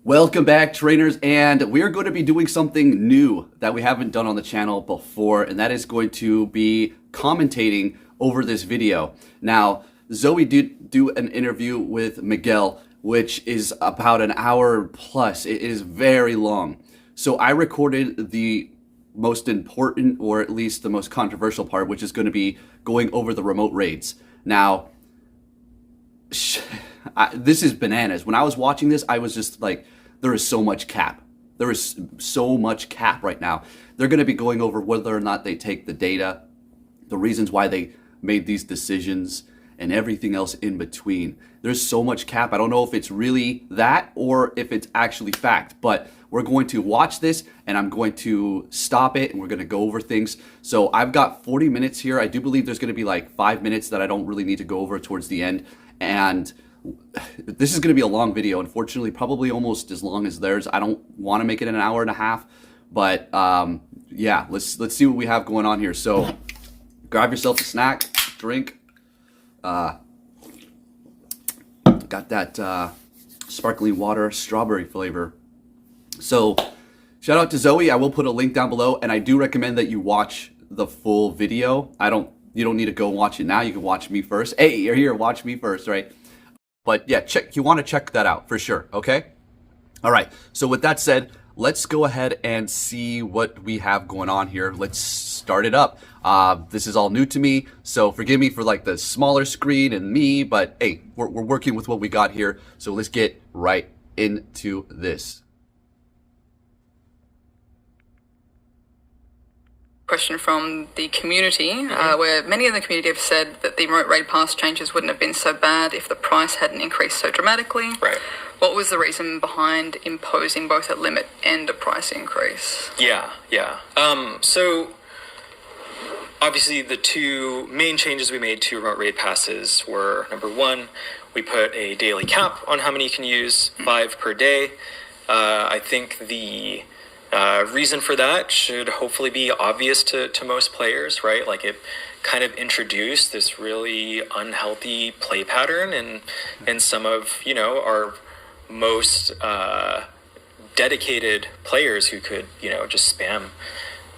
Welcome back, trainers, and we're going to be doing something new that we haven't done on the channel before, and that is going to be commentating over this video. Now, Zoe did do an interview with Miguel, which is about an hour plus. It is very long. So I recorded the most important, or at least the most controversial part, which is going to be going over the remote raids. Now, this is bananas. When I was watching this, I was just like, there is so much cap. There is so much cap right now. They're going to be going over whether or not they take the data, the reasons why they made these decisions, and everything else in between. There's so much cap. I don't know if it's really that or if it's actually fact, but we're going to watch this and I'm going to stop it and we're going to go over things. So I've got 40 minutes here. I do believe there's going to be like 5 minutes that I don't really need to go over towards the end. And this is going to be a long video, unfortunately, probably almost as long as theirs. I don't want to make it an hour and a half, but yeah, let's see what we have going on here. So grab yourself a snack, drink. Got that sparkling water, strawberry flavor. So shout out to Zoe. I will put a link down below, and I do recommend that you watch the full video. You don't need to go watch it now. You can watch me first. Hey, you're here, watch me first, right? But yeah, you want to check that out for sure, okay? All right, so with that said, let's go ahead and see what we have going on here. Let's start it up. This is all new to me, so forgive me for like the smaller screen and me, but hey, we're working with what we got here, so let's get right into this. Question from the community, where many in the community have said that the remote raid pass changes wouldn't have been so bad if the price hadn't increased so dramatically. Right. What was the reason behind imposing both a limit and a price increase? Yeah. So obviously the two main changes we made to remote raid passes were, number one, we put a daily cap on how many you can use, 5 per day. I think the reason for that should hopefully be obvious to most players, right? Like, it kind of introduced this really unhealthy play pattern in some of, our most dedicated players who could, just spam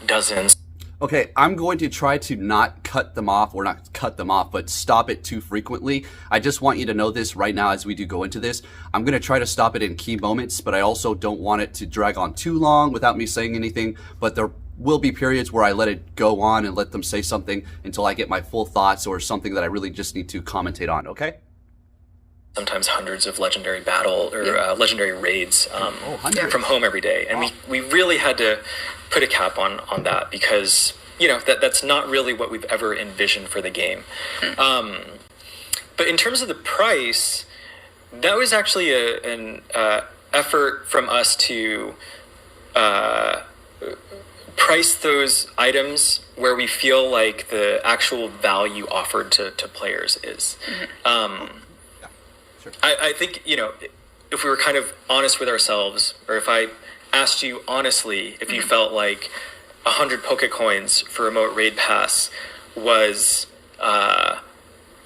dozens. Okay, I'm going to try to not cut them off, or not cut them off, but stop it too frequently. I just want you to know this right now as we do go into this. I'm going to try to stop it in key moments, but I also don't want it to drag on too long without me saying anything. But there will be periods where I let it go on and let them say something until I get my full thoughts or something that I really just need to commentate on, okay? Sometimes hundreds of legendary battle or legendary raids from home every day. And we really had to put a cap on that because, that's not really what we've ever envisioned for the game. But in terms of the price, that was actually an effort from us to price those items where we feel like the actual value offered to players is. I think, if we were kind of honest with ourselves, or if I asked you honestly if you felt like 100 Pokecoins for remote raid pass was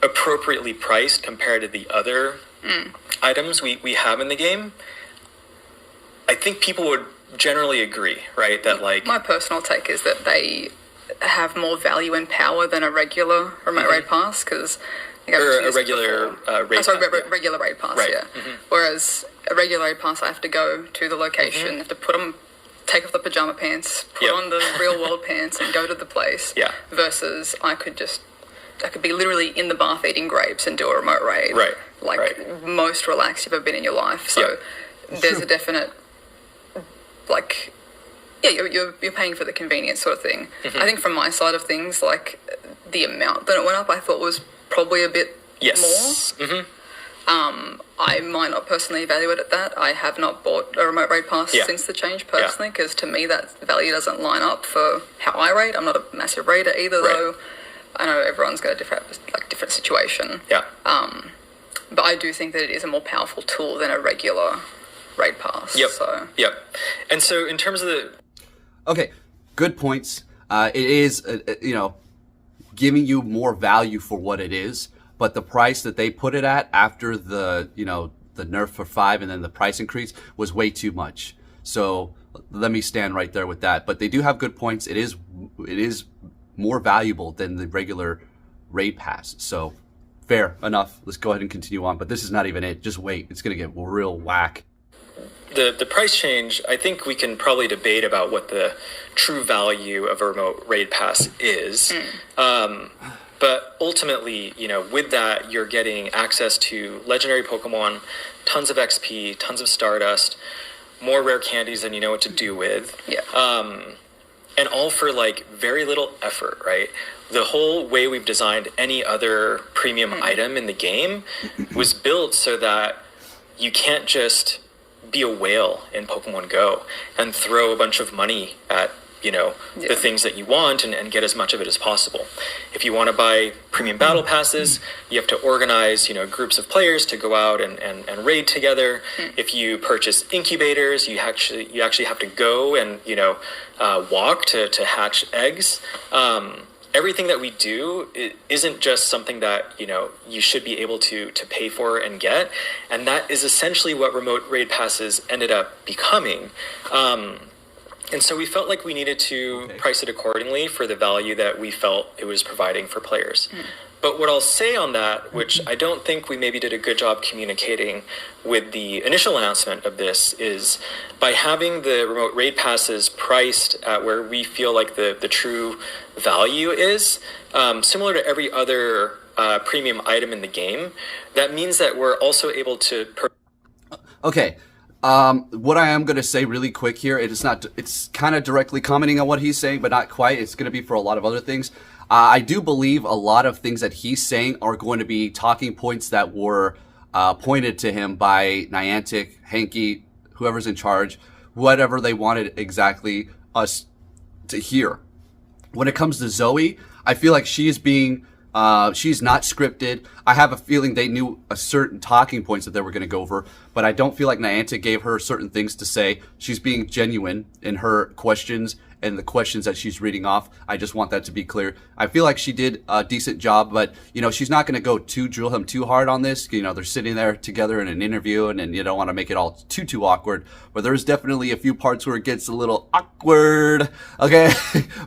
appropriately priced compared to the other items we have in the game, I think people would generally agree, right? That my personal take is that they have more value and power than a regular remote raid pass, because or a regular raid pass. Regular raid pass, right. yeah. Whereas a regular raid pass, I have to go to the location, have to take off the pajama pants, put on the real world pants, and go to the place. Yeah. Versus I could be literally in the bath eating grapes and do a remote raid. Right. Most relaxed you've ever been in your life. So there's a definite, you're paying for the convenience sort of thing. I think from my side of things, the amount that it went up, I thought was probably a bit more. I might not personally evaluate it that. I have not bought a remote raid pass since the change personally, because to me that value doesn't line up for how I raid. I'm not a massive raider either, though I know everyone's got a different situation. Yeah. But I do think that it is a more powerful tool than a regular raid pass. Yep. And so in terms of the... Okay, good points. It is, giving you more value for what it is, but the price that they put it at after the the nerf for 5 and then the price increase was way too much. So let me stand right there with that. But they do have good points. It is more valuable than the regular raid pass. So fair enough. Let's go ahead and continue on. But this is not even it. Just wait. It's going to get real whack. The price change, I think we can probably debate about what the true value of a remote raid pass is. But ultimately, with that, you're getting access to legendary Pokemon, tons of XP, tons of Stardust, more rare candies than you know what to do with. Yeah. And all for very little effort, right? The whole way we've designed any other premium item in the game was built so that you can't just be a whale in Pokemon Go and throw a bunch of money at the things that you want and get as much of it as possible. If you want to buy premium battle passes, you have to organize, groups of players to go out and raid together. If you purchase incubators, you actually have to go and, walk to hatch eggs. Everything that we do isn't just something that, you should be able to pay for and get. And that is essentially what remote raid passes ended up becoming. And so we felt like we needed to price it accordingly for the value that we felt it was providing for players. But what I'll say on that, which I don't think we maybe did a good job communicating with the initial announcement of this, is by having the remote raid passes priced at where we feel like the true value is, similar to every other premium item in the game, that means that we're also able to... Okay. What I am going to say really quick here, it's kind of directly commenting on what he's saying, but not quite. It's going to be for a lot of other things. I do believe a lot of things that he's saying are going to be talking points that were pointed to him by Niantic, Hanky, whoever's in charge, whatever they wanted exactly us to hear. When it comes to Zoe, I feel like she is being... she's not scripted. I have a feeling they knew a certain talking points that they were going to go over, but I don't feel like Niantic gave her certain things to say. She's being genuine in her questions and the questions that she's reading off. I just want that to be clear. I feel like she did a decent job, but she's not going to go drill him too hard on this. They're sitting there together in an interview, and you don't want to make it all too awkward. But there's definitely a few parts where it gets a little awkward. Okay,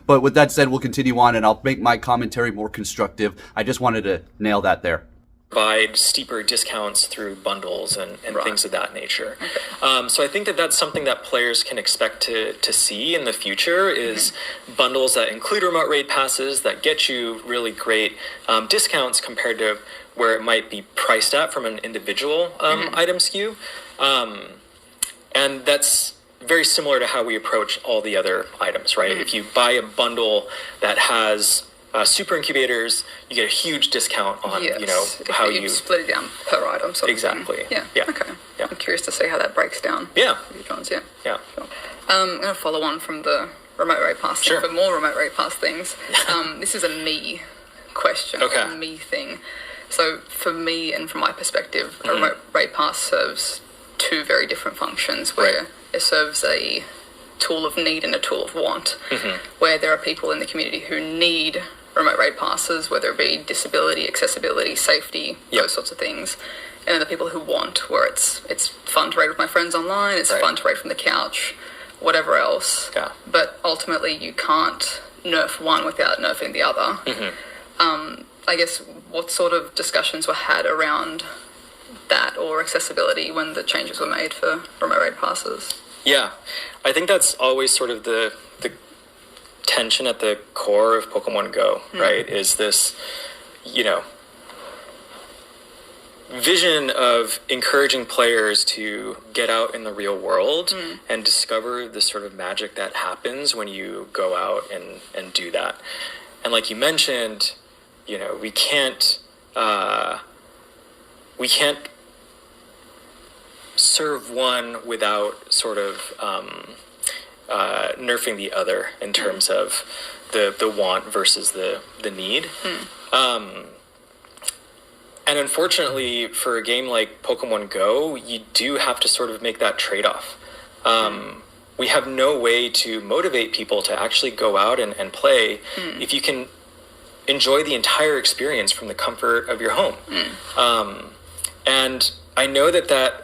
but with that said, we'll continue on, and I'll make my commentary more constructive. I just wanted to nail that there. Provide steeper discounts through bundles and things of that nature. So I think that's something that players can expect to see in the future is bundles that include remote raid passes that get you really great discounts compared to where it might be priced at from an individual item SKU. And that's very similar to how we approach all the other items, right? If you buy a bundle that has super incubators, you get a huge discount on how you split it down per item. Exactly. Yeah. Okay. Yeah. I'm curious to see how that breaks down. Yeah. Yeah. Yeah. Sure. I'm going to follow on from the remote raid pass. Sure. For more remote raid pass things. This is a me question. Okay. A me thing. So for me and from my perspective, a remote raid pass serves two very different functions. Where it serves a tool of need and a tool of want. Where there are people in the community who need remote raid passes, whether it be disability, accessibility, safety, those sorts of things. And then the people who want, where it's fun to raid with my friends online, it's fun to raid from the couch, whatever else. Yeah. But ultimately you can't nerf one without nerfing the other. I guess what sort of discussions were had around that or accessibility when the changes were made for remote raid passes? Yeah, I think that's always sort of the tension at the core of Pokemon Go, right? Is this, vision of encouraging players to get out in the real world and discover the sort of magic that happens when you go out and do that. And like you mentioned, we can't serve one without sort of nerfing the other in terms of the want versus the need. And unfortunately, for a game like Pokemon Go, you do have to sort of make that trade-off. We have no way to motivate people to actually go out and play if you can enjoy the entire experience from the comfort of your home. And I know that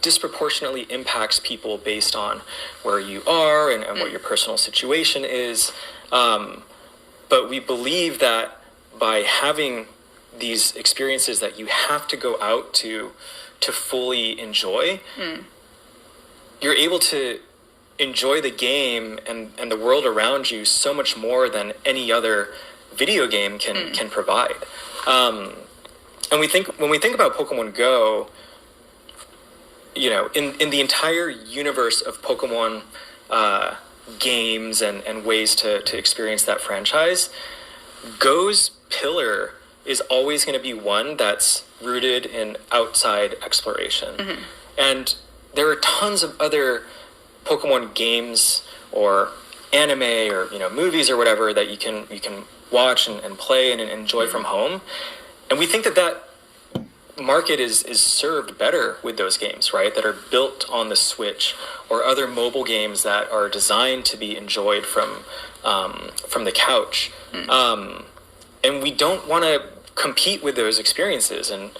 disproportionately impacts people based on where you are and what your personal situation is. But we believe that by having these experiences that you have to go out to fully enjoy, you're able to enjoy the game and the world around you so much more than any other video game can provide. And when we think about Pokemon Go, you know, in the entire universe of Pokemon games and ways to experience that franchise, Go's pillar is always going to be one that's rooted in outside exploration. And there are tons of other Pokemon games or anime or, you know, movies or whatever that you can watch and play and enjoy from home. And we think that market is served better with those games, right? That are built on the Switch or other mobile games that are designed to be enjoyed from the couch. And we don't want to compete with those experiences. And,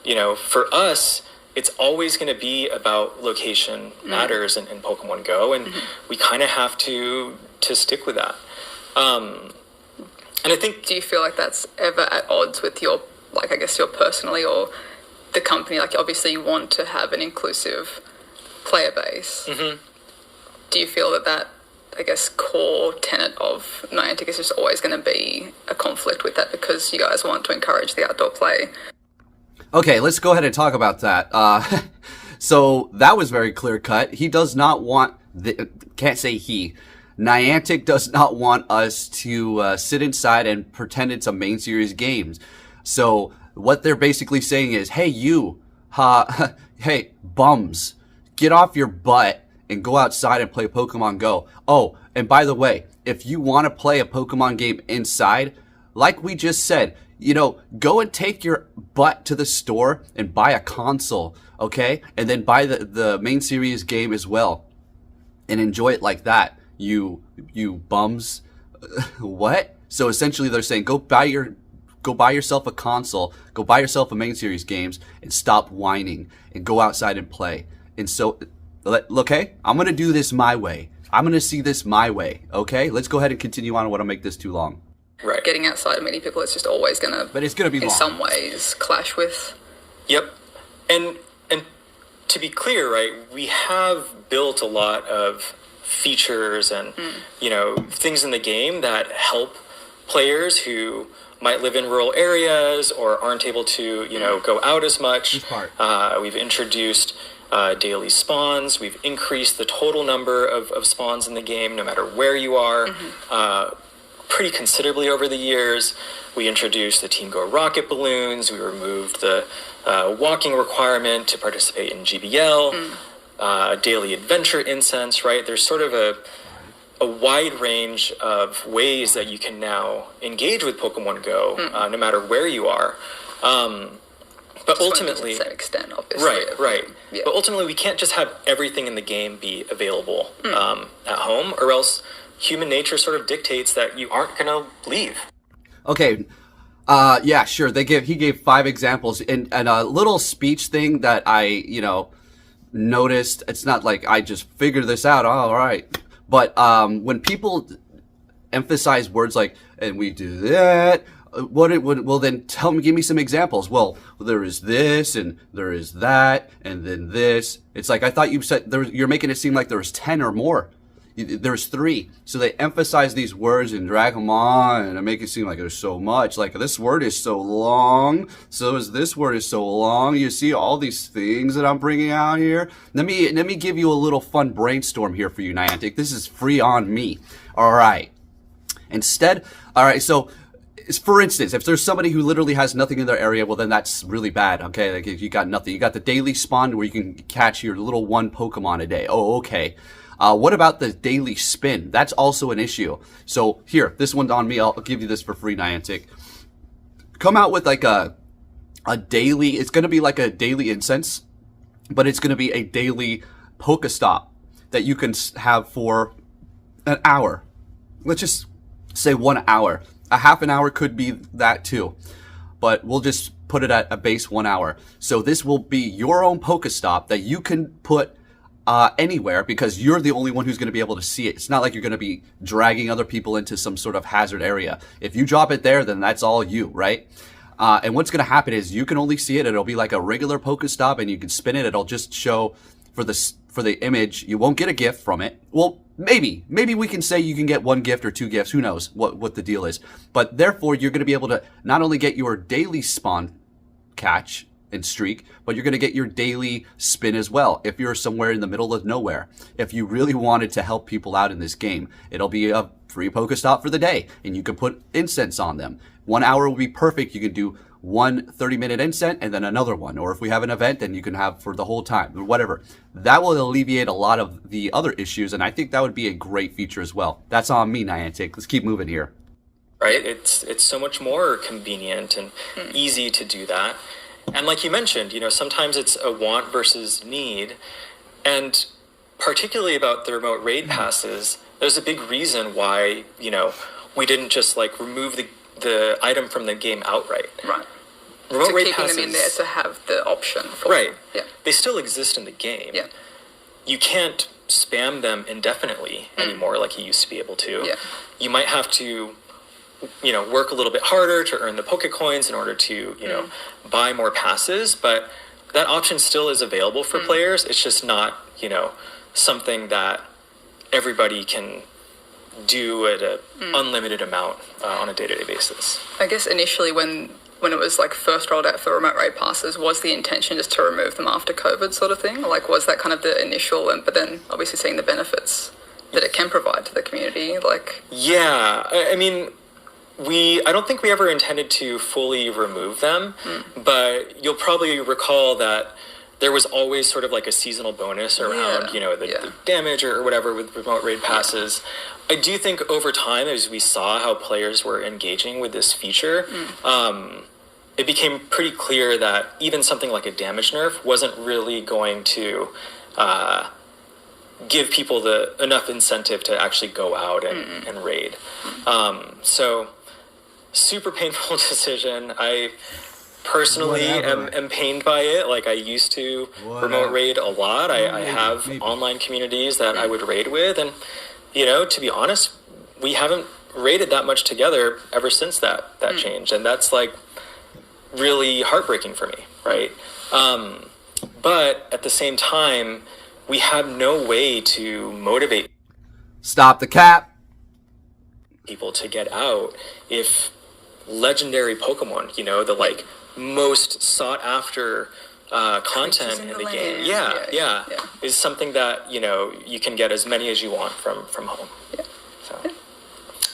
you know, for us, it's always going to be about location matters in Pokemon Go, and we kind of have to stick with that. And I think... Do you feel like that's ever at odds with your, like, I guess your personally or the company? Like, obviously you want to have an inclusive player base. Do you feel that, I guess, core tenet of Niantic is just always going to be a conflict with that because you guys want to encourage the outdoor play? Okay, let's go ahead and talk about that. So that was very clear cut. He does not want, can't say he, Niantic does not want us to sit inside and pretend it's a main series games. So what they're basically saying is, hey, hey, bums, get off your butt and go outside and play Pokemon Go. Oh, and by the way, if you want to play a Pokemon game inside, like we just said, you know, go and take your butt to the store and buy a console, okay? And then buy the main series game as well and enjoy it like that, you bums. What? So essentially they're saying go buy yourself a console, go buy yourself a main series games and stop whining and go outside and play. And so, okay, I'm going to do this my way. I'm going to see this my way, okay? Let's go ahead and continue on. I don't want to make this too long. Right. Getting outside of many people is just always going to, but it's going to be in long. some ways, clash with. Yep. And to be clear, right, we have built a lot of features and, you know, things in the game that help players who might live in rural areas or aren't able to, you know, go out as much. We've introduced daily spawns. We've increased the total number of spawns in the game, no matter where you are. Pretty considerably over the years. We introduced the Team Go rocket balloons. We removed the walking requirement to participate in GBL, daily adventure incense, right? There's sort of a wide range of ways that you can now engage with Pokemon Go, no matter where you are. But ultimately, to the same extent, obviously. Right. Yeah. But ultimately, we can't just have everything in the game be available at home, or else human nature sort of dictates that you aren't going to leave. Okay. Yeah, sure. He gave 5 examples and a little speech thing that I, you know, noticed. It's not like I just figured this out. Oh, all right. But when people emphasize words like, and we do that, well, then give me some examples. Well, there is this, and there is that, and then this. It's like, I thought you said, you're making it seem like there was 10 or more. There's 3. So they emphasize these words and drag them on and make it seem like there's so much. Like, this word is so long. So is this word is so long. You see all these things that I'm bringing out here. Let me give you a little fun brainstorm here for you, Niantic. This is free on me. All right. So for instance, if there's somebody who literally has nothing in their area, well, then that's really bad, okay? Like, you got nothing. You got the daily spawn where you can catch your little 1 Pokemon a day. Oh, okay. What about the daily spin? That's also an issue. So here, this one's on me. I'll give you this for free, Niantic. Come out with like a daily, it's going to be like a daily incense, but it's going to be a daily Pokestop that you can have for an hour. Let's just say 1 hour. A half an hour could be that too. but we'll just put it at a base 1 hour. So this will be your own Pokestop that you can put anywhere, because you're the only one who's going to be able to see it. It's not like you're going to be dragging other people into some sort of hazard area. If you drop it there, then that's all you, right? And what's going to happen is you can only see it. It'll be like a regular Pokestop, and you can spin it. It'll just show for the image. You won't get a gift from it. Well, maybe we can say you can get 1 gift or 2 gifts. Who knows what the deal is? But therefore, you're going to be able to not only get your daily spawn catch and streak, but you're going to get your daily spin as well. If you're somewhere in the middle of nowhere, if you really wanted to help people out in this game, it'll be a free Pokestop for the day, and you can put incense on them. 1 hour will be perfect. You can do 1 30-minute incense and then another one. Or if we have an event, then you can have for the whole time or whatever. That will alleviate a lot of the other issues, and I think that would be a great feature as well. That's on me, Niantic. Let's keep moving here. Right? It's so much more convenient and easy to do that. And like you mentioned, sometimes it's a want versus need. And particularly about the remote raid passes, there's a big reason why, we didn't just remove the item from the game outright. Right. Remote raid keeping passes, them in there to have the option for right. them. Yeah. They still exist in the game. Yeah. You can't spam them indefinitely anymore like you used to be able to. Yeah. You might have to work a little bit harder to earn the Pokecoins in order to, buy more passes, but that option still is available for players. It's just not, something that everybody can do at an unlimited amount on a day-to-day basis. I guess initially when it was first rolled out for remote raid passes, was the intention just to remove them after COVID sort of thing? Was that kind of the initial, but then obviously seeing the benefits that it can provide to the community? Yeah, I mean, I don't think we ever intended to fully remove them, but you'll probably recall that there was always sort of a seasonal bonus around, the damage or whatever with remote raid passes. I do think over time, as we saw how players were engaging with this feature, it became pretty clear that even something like a damage nerf wasn't really going to give people enough incentive to actually go out and raid. So super painful decision. I personally am pained by it. I used to remote raid a lot. I have online communities that I would raid with, and to be honest, we haven't raided that much together ever since that change, and that's really heartbreaking for me, right? But at the same time, we have no way to motivate Stop the cap. people to get out if legendary Pokemon, the most sought after content in the game, yeah, is something that you can get as many as you want from home. Yeah. So.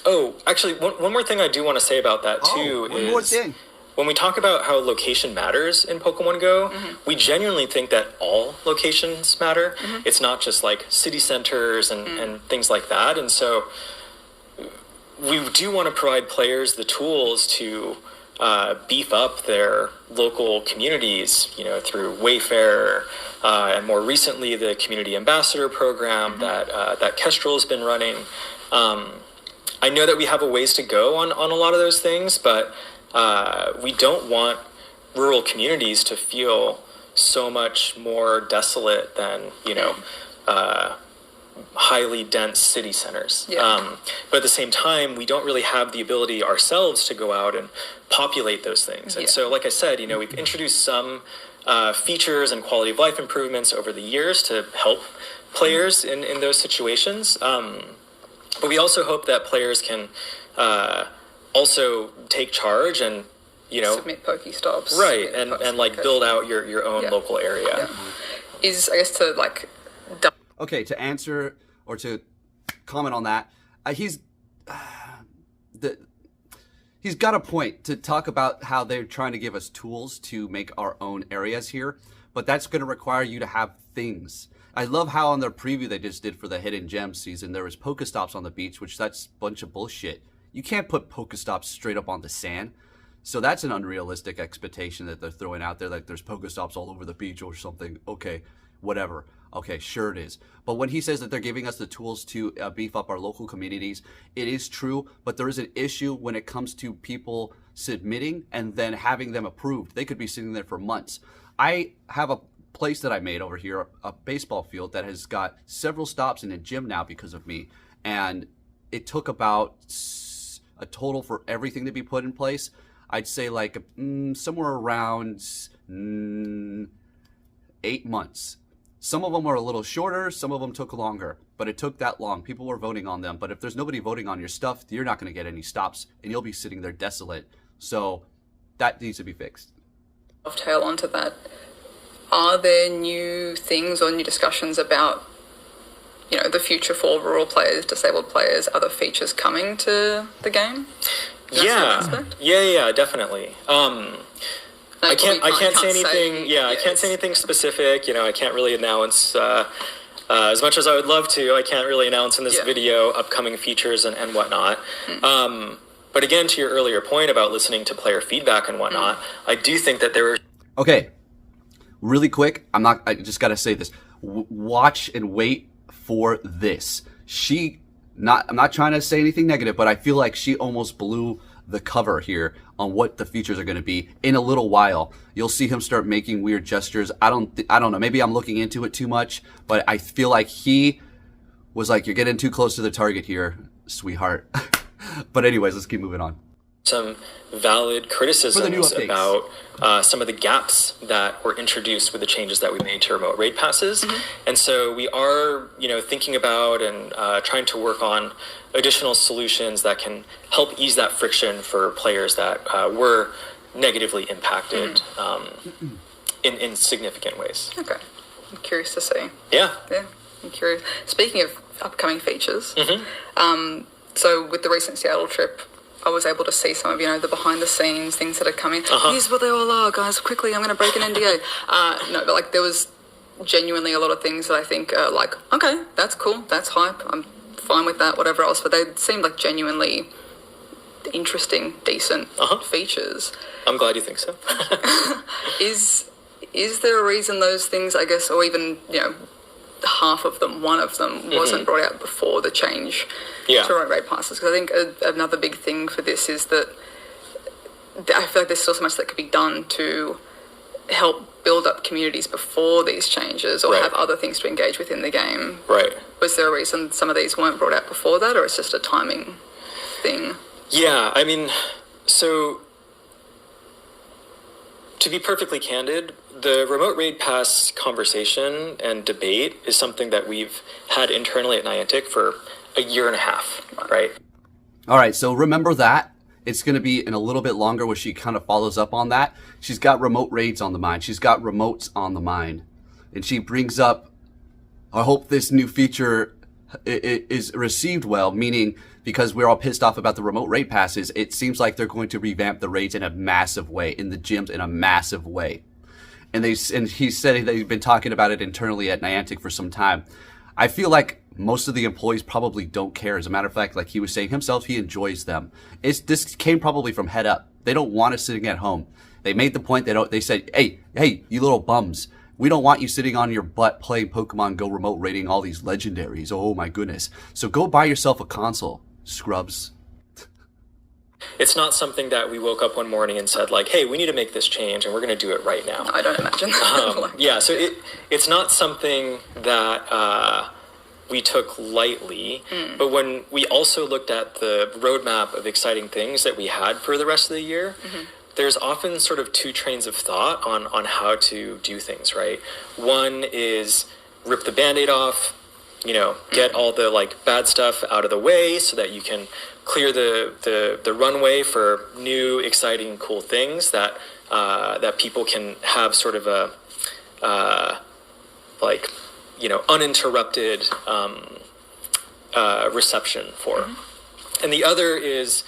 Oh, actually, one more thing I do want to say about that too one more is thing. When we talk about how location matters in Pokemon Go, we genuinely think that all locations matter. It's not just city centers and things like that. And so we do want to provide players the tools to beef up their local communities, through Wayfair, and more recently the Community Ambassador program that Kestrel has been running. I know that we have a ways to go on a lot of those things, but we don't want rural communities to feel so much more desolate than, highly dense city centers. Yeah. But at the same time, we don't really have the ability ourselves to go out and populate those things. And so, like I said, we've introduced some features and quality of life improvements over the years to help players in those situations. But we also hope that players can also take charge and, submit Pokestops. Right, and build out your own local area. Yeah. I guess to Okay, to answer or to comment on that, he's got a point to talk about how they're trying to give us tools to make our own areas here, but that's going to require you to have things. I love how on their preview they just did for the Hidden Gems season, there was Pokestops on the beach, which that's a bunch of bullshit. You can't put Pokestops straight up on the sand. So that's an unrealistic expectation that they're throwing out there, there's Pokestops all over the beach or something. Okay, whatever. Okay, sure it is. But when he says that they're giving us the tools to beef up our local communities, it is true, but there is an issue when it comes to people submitting and then having them approved. They could be sitting there for months. I have a place that I made over here, a baseball field that has got several stops in a gym now because of me. And it took about a total for everything to be put in place. I'd say like somewhere around 8 months. Some of them were a little shorter, some of them took longer, but it took that long. People were voting on them, but if there's nobody voting on your stuff, you're not going to get any stops, and you'll be sitting there desolate. So that needs to be fixed. Tail onto that. Are there new things or new discussions about, the future for rural players, disabled players, other features coming to the game? Yeah, definitely. I can't say anything. I can't say anything specific. I can't really announce as much as I would love to. I can't really announce in this video upcoming features and whatnot. But again, to your earlier point about listening to player feedback and whatnot, I do think that there are. Okay, really quick. I just got to say this. Watch and wait for this. I'm not trying to say anything negative, but I feel like she almost blew the cover here on what the features are going to be. In a little while, you'll see him start making weird gestures. I don't know. Maybe I'm looking into it too much, but I feel like he was like, "You're getting too close to the target here, sweetheart." But anyways, let's keep moving on. Some valid criticisms about some of the gaps that were introduced with the changes that we made to remote raid passes. And so we are, thinking about and trying to work on additional solutions that can help ease that friction for players that were negatively impacted in significant ways. Okay. I'm curious to see. Yeah, I'm curious. Speaking of upcoming features, so with the recent Seattle trip, I was able to see some of, the behind-the-scenes things that are coming. Here's what they all are, guys. Quickly, I'm going to break an NDA. No, but, there was genuinely a lot of things that I think are okay, that's cool, that's hype, I'm fine with that, whatever else. But they seemed like genuinely interesting, decent features. I'm glad you think so. Is there a reason those things, I guess, or even, half of them, one of them, wasn't brought out before the change to remote raid passes? Because I think another big thing for this is that I feel like there's still so much that could be done to help build up communities before these changes, or have other things to engage with in the game. Right. Was there a reason some of these weren't brought out before that, or it's just a timing thing? Yeah, I mean, so to be perfectly candid, the remote raid pass conversation and debate is something that we've had internally at Niantic for a year and a half, right? All right, so remember that. It's going to be in a little bit longer where she kind of follows up on that. She's got remote raids on the mind. She's got remotes on the mind. And she brings up, I hope this new feature is received well, meaning because we're all pissed off about the remote raid passes, it seems like they're going to revamp the raids in a massive way, in the gyms in a massive way. And he said they've been talking about it internally at Niantic for some time. I feel like most of the employees probably don't care. As a matter of fact, like he was saying himself, he enjoys them. This came probably from head up. They don't want us sitting at home. They made the point they said, hey, you little bums. We don't want you sitting on your butt playing Pokemon Go remote raiding all these legendaries. Oh my goodness. So go buy yourself a console, scrubs. It's not something that we woke up one morning and said, hey, we need to make this change, and we're going to do it right now. I don't imagine that. So it's not something that we took lightly, but when we also looked at the roadmap of exciting things that we had for the rest of the year, there's often sort of two trains of thought on how to do things, right? One is rip the Band-Aid off, get all the bad stuff out of the way so that you can clear the runway for new, exciting, cool things that that people can have sort of a uninterrupted reception for. And the other is,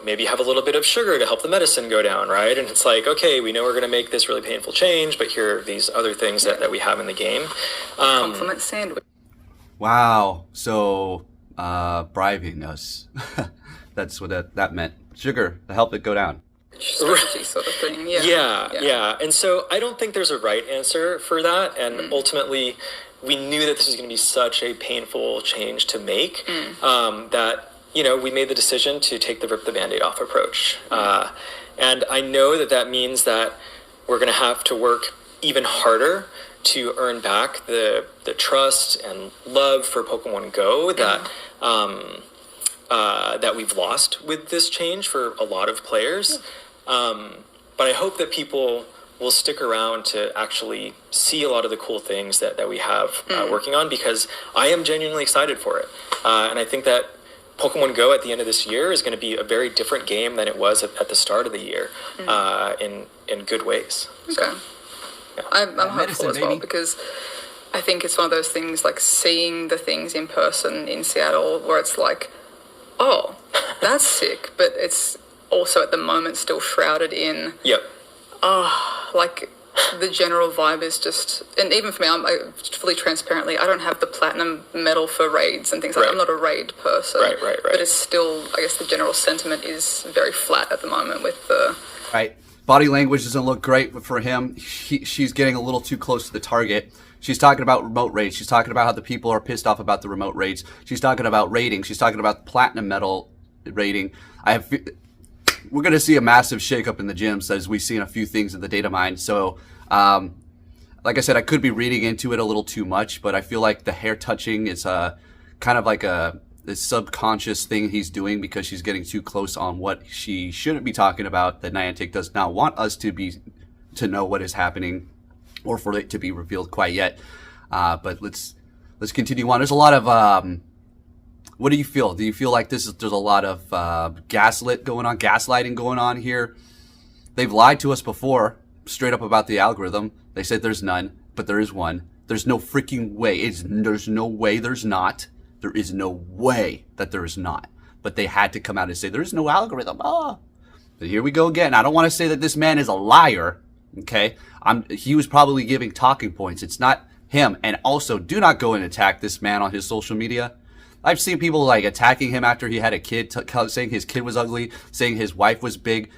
maybe have a little bit of sugar to help the medicine go down, right? And it's okay, we know we're going to make this really painful change, but here are these other things that we have in the game. Compliment sandwich. Wow. So, bribing us. That's what that meant. Sugar to help it go down. Strategy sort of thing. Yeah. And so I don't think there's a right answer for that. And ultimately, we knew that this was going to be such a painful change to make that we made the decision to take the rip the Band-Aid off approach. And I know that means that we're going to have to work even harder to earn back the trust and love for Pokemon Go that that we've lost with this change for a lot of players. But I hope that people will stick around to actually see a lot of the cool things that we have working on, because I am genuinely excited for it. And I think that Pokemon Go at the end of this year is going to be a very different game than it was at the start of the year, in good ways. Okay. So, yeah. I'm hopeful as well, because I think it's one of those things, like seeing the things in person in Seattle where it's like, oh, that's sick, but it's also at the moment still shrouded in, like the general vibe is just, and even for me, I'm fully transparently, I don't have the platinum medal for raids and things like that. I'm not a raid person. Right. But it's still, I guess the general sentiment is very flat at the moment with the... Right. Body language doesn't look great for him. She's getting a little too close to the target. She's talking about remote raids. She's talking about how the people are pissed off about the remote raids. She's talking about rating. She's talking about the platinum medal rating. We're going to see a massive shakeup in the gyms, as we've seen a few things in the data mine. So, like I said, I could be reading into it a little too much, but I feel like the hair touching is kind of like a subconscious thing he's doing, because she's getting too close on what she shouldn't be talking about, that Niantic does not want us to know what is happening, or for it to be revealed quite yet. But let's continue on. There's a lot of what do you feel? Do you feel like there's a lot of gaslighting going on here? They've lied to us before, straight up about the algorithm. They said there's none, but there is one. There's no freaking way. There's no way there's not. There is no way that there is not. But they had to come out and say there is no algorithm. But here we go again. I don't want to say that this man is a liar. Okay, he was probably giving talking points. It's not him. And also, do not go and attack this man on his social media. I've seen people like attacking him after he had a kid, saying his kid was ugly, saying his wife was big.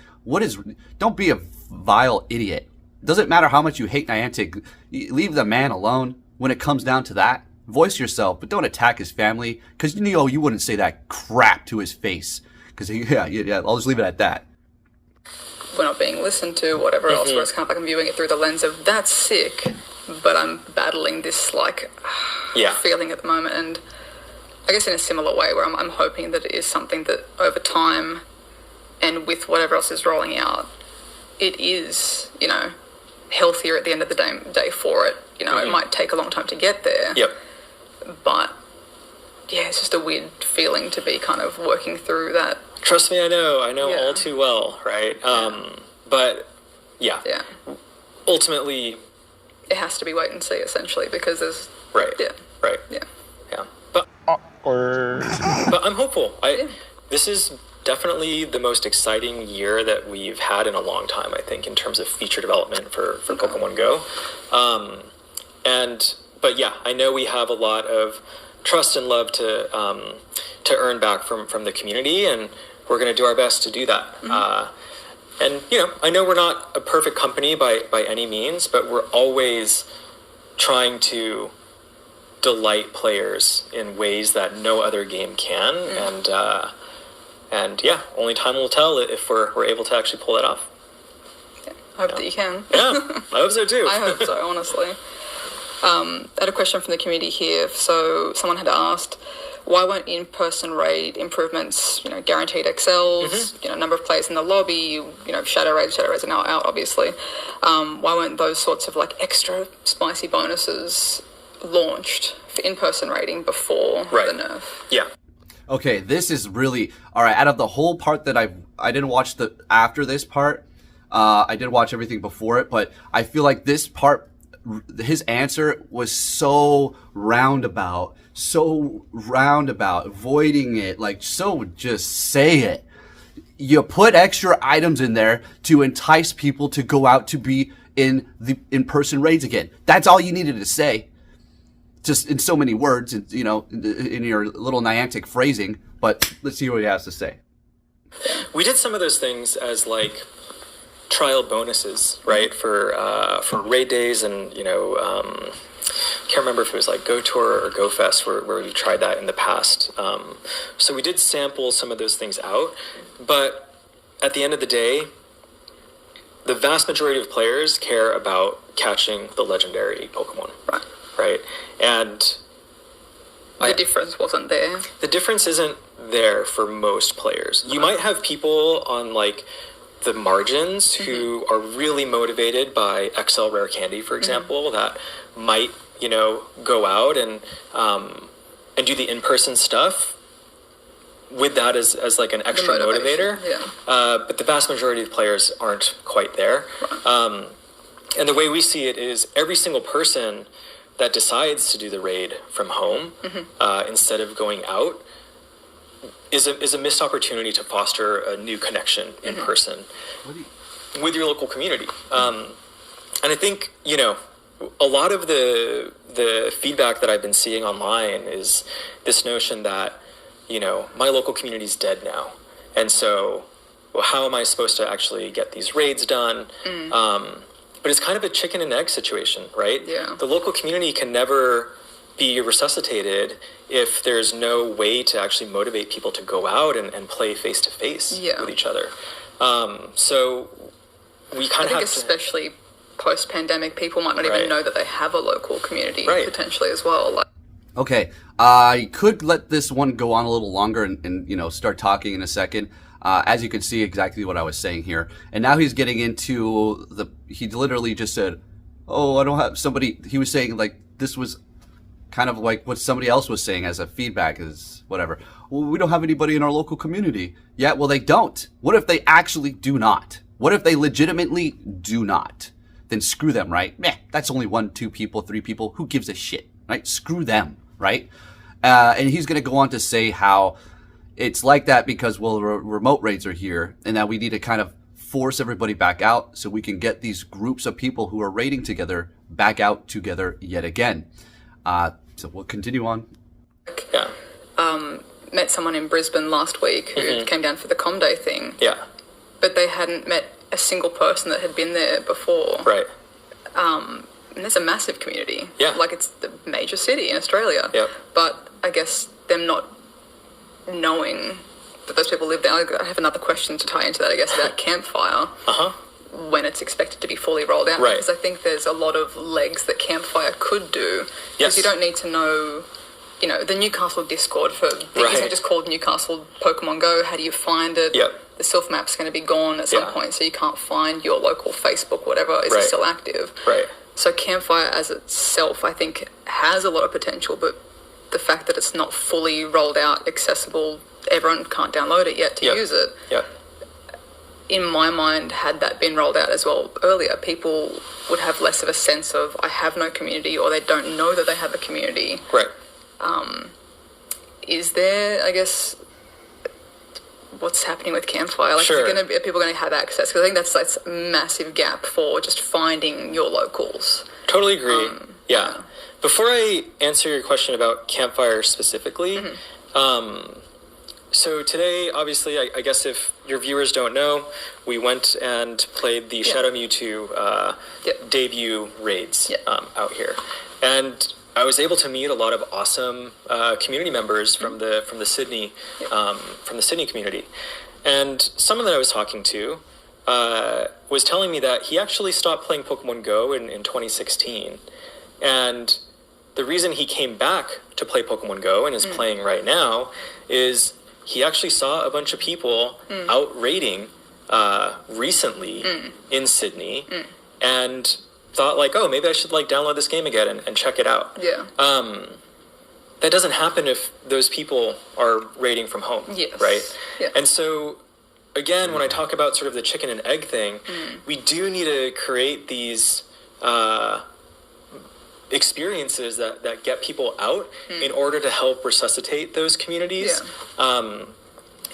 Don't be a vile idiot. Doesn't matter how much you hate Niantic. Leave the man alone when it comes down to that. Voice yourself, but don't attack his family, because you wouldn't say that crap to his face. Because I'll just leave it at that. We're not being listened to, whatever else, where it's kind of like I'm viewing it through the lens of that's sick, but I'm battling this feeling at the moment, and I guess in a similar way where I'm hoping that it is something that over time and with whatever else is rolling out, it is, healthier at the end of the day for it. It might take a long time to get there. Yep. But yeah, it's just a weird feeling to be kind of working through that. Trust me, I know all too well, right? But yeah. Ultimately, it has to be wait and see, essentially, because there's Right. But I'm hopeful. This is definitely the most exciting year that we've had in a long time, I think, in terms of feature development for Pokemon Go. But yeah, I know we have a lot of trust and love to earn back from the community, and we're going to do our best to do that. And I know we're not a perfect company by any means, but we're always trying to delight players in ways that no other game can, and only time will tell if we're able to actually pull that off. I hope that you can. Yeah, I hope so too. I hope so, honestly. I had a question from the community here. So someone had asked, why weren't in-person raid improvements, guaranteed XLs, number of players in the lobby, shadow raids are now out, obviously. Why weren't those sorts of extra spicy bonuses launched for in-person raiding before the nerf? Yeah. Okay, this is really all right. Out of the whole part that I didn't watch after this part, I did watch everything before it, but I feel like this part, his answer was so roundabout, avoiding it, just say it. You put extra items in there to entice people to go out to be in the in-person raids again. That's all you needed to say. Just in so many words, in your little Niantic phrasing, but let's see what he has to say. We did some of those things as trial bonuses, right? For raid days and can't remember if it was like Go Tour or Go Fest where we tried that in the past. So we did sample some of those things out, but at the end of the day, the vast majority of players care about catching the legendary Pokemon. Right? And the difference wasn't there. The difference isn't there for most players. You might have people on like the margins who are really motivated by XL Rare Candy, for example, that might, go out and do the in-person stuff with that as like an extra motivator. Yeah. But the vast majority of players aren't quite there. And the way we see it is every single person that decides to do the raid from home instead of going out is a missed opportunity to foster a new connection in person with your local community. And I think, a lot of the feedback that I've been seeing online is this notion that, my local community is dead now. And so, how am I supposed to actually get these raids done? But it's kind of a chicken and egg situation, right? Yeah. The local community can never be resuscitated if there's no way to actually motivate people to go out and play face-to-face with each other. So we kind of have to... especially post-pandemic, people might not even know that they have a local community potentially as well. Okay, I could let this one go on a little longer and start talking in a second. As you can see, exactly what I was saying here. And now he's getting into he literally just said, oh, I don't have somebody, he was saying like, this was kind of like what somebody else was saying as a feedback is whatever. Well, we don't have anybody in our local community. Yeah, well, they don't. What if they actually do not? What if they legitimately do not? Then screw them, right? Meh, that's only 1, 2 people, 3 people. Who gives a shit, right? Screw them, right? And he's going to go on to say how it's like that because, well, remote raids are here and that we need to kind of force everybody back out so we can get these groups of people who are raiding together back out together yet again. So we'll continue on. Yeah. Met someone in Brisbane last week who came down for the Com Day thing. Yeah. But they hadn't met a single person that had been there before. Right. And there's a massive community. Yeah. Like it's the major city in Australia. Yep. But I guess them not knowing that those people live there. I have another question to tie into that, I guess, about Campfire. When it's expected to be fully rolled out. Right. Because I think there's a lot of legs that Campfire could do. Because you don't need to know, the Newcastle Discord for things are just called Newcastle Pokemon Go. How do you find it? Yep. The Sylph map's going to be gone at some point, so you can't find your local Facebook, whatever, is still active. Right. So Campfire as itself, I think, has a lot of potential, but the fact that it's not fully rolled out, accessible, everyone can't download it yet to use it. Yep. In my mind, had that been rolled out as well earlier, people would have less of a sense of, I have no community, or they don't know that they have a community. Right. Is there, I guess, what's happening with Campfire? Like, are people going to have access? Because I think that's a massive gap for just finding your locals. Totally agree. Yeah. Before I answer your question about Campfire specifically, so today, obviously, I guess if your viewers don't know, we went and played the Shadow Mewtwo debut raids out here, and I was able to meet a lot of awesome community members from the Sydney community, and someone that I was talking to was telling me that he actually stopped playing Pokemon Go in 2016, and the reason he came back to play Pokemon Go and is playing right now is he actually saw a bunch of people out raiding recently in Sydney and thought like, oh, maybe I should like download this game again and check it out. Yeah. That doesn't happen if those people are raiding from home, right? Yeah. And so, again, when I talk about sort of the chicken and egg thing, we do need to create these experiences that get people out in order to help resuscitate those communities and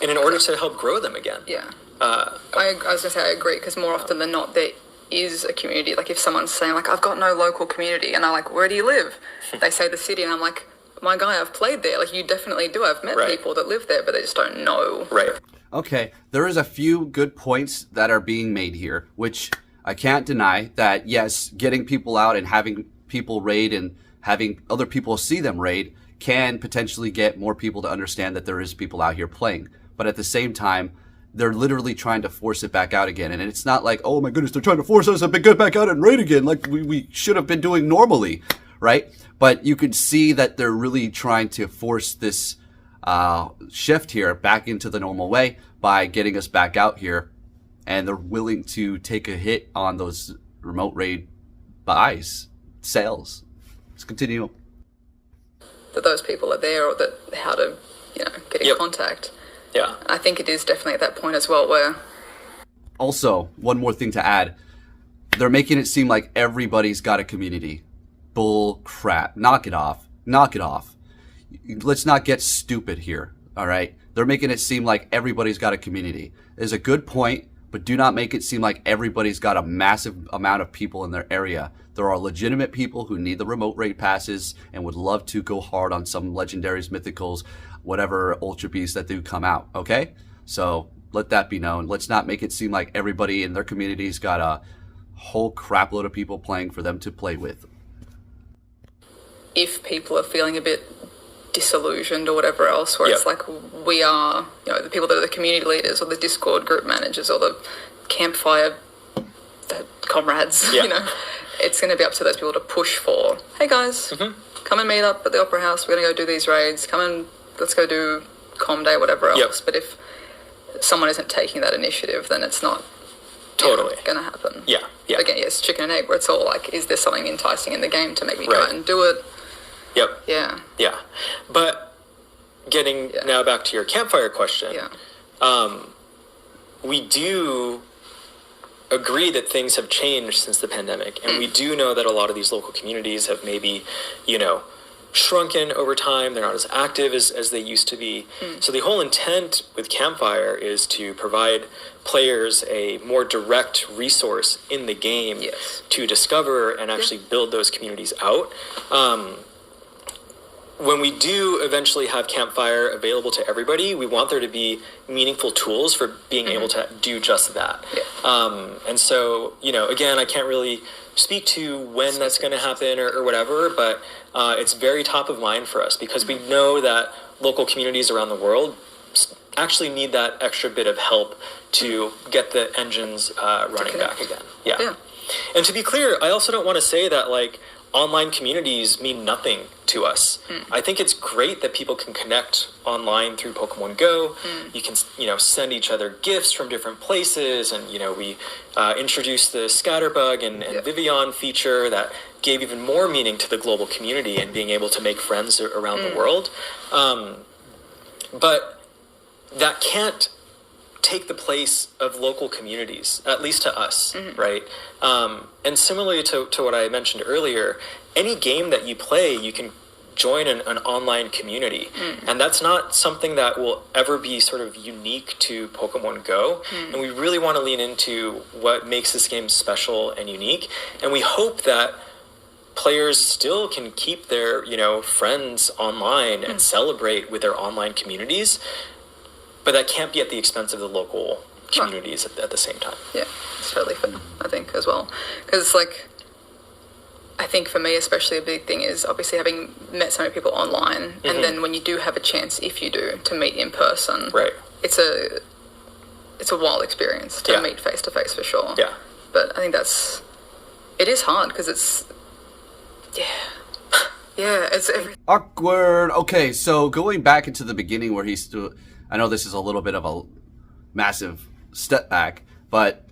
in order to help grow them again. Yeah. I was going to say I agree, because more often than not there is a community. Like if someone's saying like, I've got no local community, and I'm like, where do you live? They say the city, and I'm like, my guy, I've played there. Like you definitely do. I've met people that live there, but they just don't know. Right. Okay, there is a few good points that are being made here, which I can't deny that, yes, getting people out and having people raid and having other people see them raid can potentially get more people to understand that there is people out here playing. But at the same time, they're literally trying to force it back out again. And it's not like, oh my goodness, they're trying to force us to get back out and raid again like we should have been doing normally, right? But you could see that they're really trying to force this shift here back into the normal way by getting us back out here. And they're willing to take a hit on those remote raid buys, sales. Let's continue. That those people are there, or that how to, get in contact. Yeah. I think it is definitely at that point as well where... Also, one more thing to add. They're making it seem like everybody's got a community. Bull crap. Knock it off. Knock it off. Let's not get stupid here, all right? They're making it seem like everybody's got a community. It's a good point, but do not make it seem like everybody's got a massive amount of people in their area. There are legitimate people who need the remote raid passes and would love to go hard on some legendaries, mythicals, whatever ultra beasts that do come out, okay? So let that be known. Let's not make it seem like everybody in their community's got a whole crap load of people playing for them to play with. If people are feeling a bit disillusioned or whatever else, where it's like we are, the people that are the community leaders or the Discord group managers or the campfire comrades, it's going to be up to those people to push for, hey guys, come and meet up at the Opera House, we're going to go do these raids, come and let's go do Com Day, whatever else. But if someone isn't taking that initiative, then it's not totally going to happen. Yeah. Again, it's chicken and egg, where it's all like, is there something enticing in the game to make me go out and do it? Yeah. But getting now back to your campfire question, we do agree that things have changed since the pandemic, and we do know that a lot of these local communities have maybe, shrunken over time. They're not as active as they used to be. So the whole intent with Campfire is to provide players a more direct resource in the game to discover and actually build those communities out. When we do eventually have Campfire available to everybody, we want there to be meaningful tools for being able to do just that. And so, again, I can't really speak to when that's going to happen or whatever, but it's very top of mind for us because we know that local communities around the world actually need that extra bit of help to get the engines running back again. Yeah. And to be clear, I also don't want to say that, online communities mean nothing to us. I think it's great that people can connect online through Pokemon Go. You can, send each other gifts from different places, and we introduced the Scatterbug and Vivian feature that gave even more meaning to the global community and being able to make friends around the world. But that can't take the place of local communities, at least to us, right? And similarly to what I mentioned earlier, any game that you play, you can join an online community. And that's not something that will ever be sort of unique to Pokemon Go. And we really want to lean into what makes this game special and unique. And we hope that players still can keep their, friends online and celebrate with their online communities. But that can't be at the expense of the local communities at the same time. Yeah, it's totally fair, I think, as well. Because, I think for me especially a big thing is obviously having met so many people online, and then when you do have a chance, if you do, to meet in person, it's a wild experience to meet face to face for sure. Yeah. But I think it is hard because it's, it's awkward. Okay, so going back into the beginning where he's still, I know this is a little bit of a massive step back, but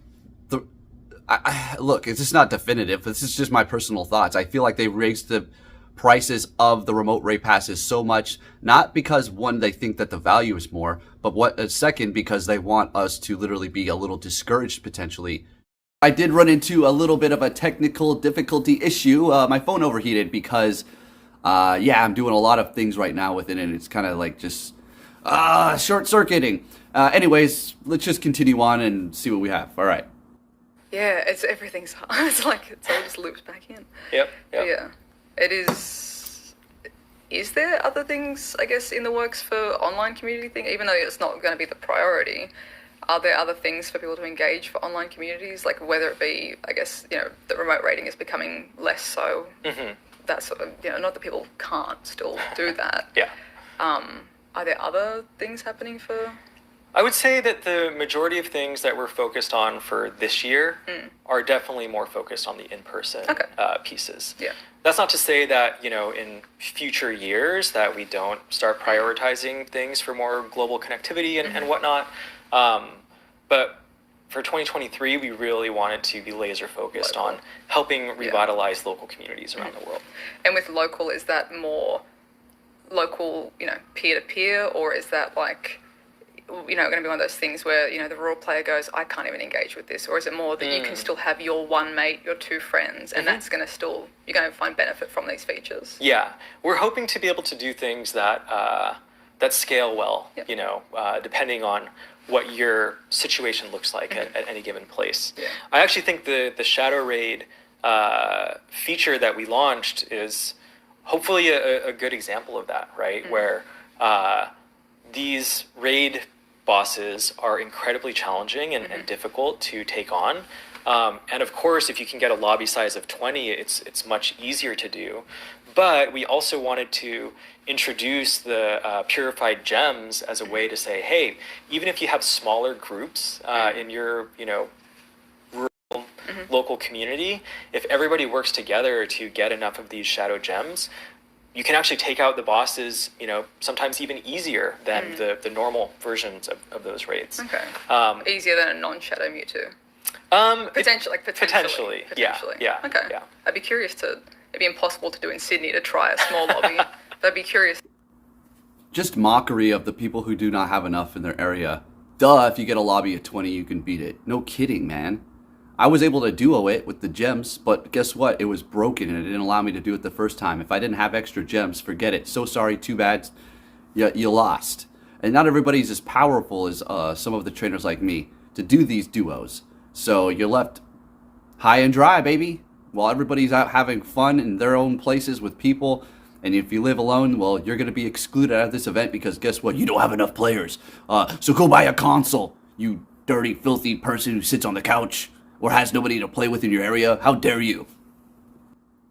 look, it's just not definitive. This is just my personal thoughts. I feel like they raised the prices of the remote raid passes so much, not because one, they think that the value is more, but second, because they want us to literally be a little discouraged potentially. I did run into a little bit of a technical difficulty issue. My phone overheated because, I'm doing a lot of things right now with it, and it's kind of just short-circuiting. Anyways, let's just continue on and see what we have. All right. Yeah, everything's hard. It's all just loops back in. Yep. Yeah, it is. Is there other things, I guess, in the works for online community thing? Even though it's not going to be the priority, are there other things for people to engage for online communities? Whether it be, I guess, the remote raiding is becoming less so that sort of, not that people can't still do that. Yeah. Are there other things happening for? I would say that the majority of things that we're focused on for this year are definitely more focused on the in-person pieces. Yeah. That's not to say that, in future years that we don't start prioritizing things for more global connectivity and whatnot. But for 2023, we really wanted to be laser focused on helping revitalize local communities around the world. And with local, is that more local, peer-to-peer, or is that like, going to be one of those things where, the rural player goes, I can't even engage with this? Or is it more that you can still have your one mate, your two friends, and that's going to you're going to find benefit from these features? Yeah. We're hoping to be able to do things that scale well, depending on what your situation looks like at any given place. Yeah. I actually think the Shadow Raid feature that we launched is hopefully a good example of that, right? Where these raid bosses are incredibly challenging and difficult to take on. And of course, if you can get a lobby size of 20, it's much easier to do. But we also wanted to introduce the purified gems as a way to say, hey, even if you have smaller groups in your, rural local community, if everybody works together to get enough of these shadow gems, you can actually take out the bosses, sometimes even easier than the normal versions of those raids. Okay. Easier than a non-shadow Mewtwo? Potentially. Potentially. Yeah. Okay. Yeah. I'd be curious it'd be impossible to do in Sydney to try a small lobby. But I'd be curious. Just mockery of the people who do not have enough in their area. Duh, if you get a lobby of 20, you can beat it. No kidding, man. I was able to duo it with the gems, but guess what? It was broken and it didn't allow me to do it the first time. If I didn't have extra gems, forget it. So sorry, too bad. You lost. And not everybody's as powerful as some of the trainers like me to do these duos. So you're left high and dry, baby. While everybody's out having fun in their own places with people. And if you live alone, well, you're going to be excluded out of this event because guess what? You don't have enough players. So go buy a console, you dirty, filthy person who sits on the couch or has nobody to play with in your area. How dare you?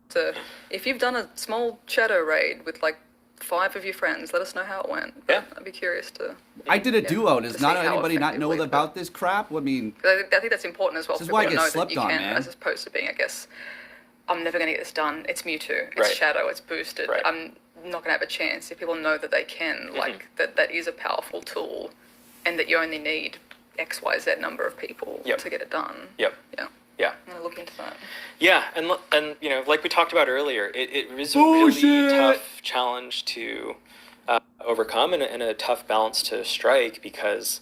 So if you've done a small shadow raid with like 5 of your friends, let us know how it went. Yeah. I'd be curious to... I did a duo. Does to not see how anybody not know effectively about this crap? I mean... I think that's important as well. This is for why I people get to know that slept you on, can, man. as opposed to being, I guess, I'm never going to get this done. It's Mewtwo. It's Right. Shadow. It's boosted. Right. I'm not going to have a chance. If people know that they can, like, that is a powerful tool and that you only need XYZ number of people to get it done. Yep. Yeah. Yeah. I'm going to look into that. Yeah, and like we talked about earlier, it is a really tough challenge to overcome and a tough balance to strike because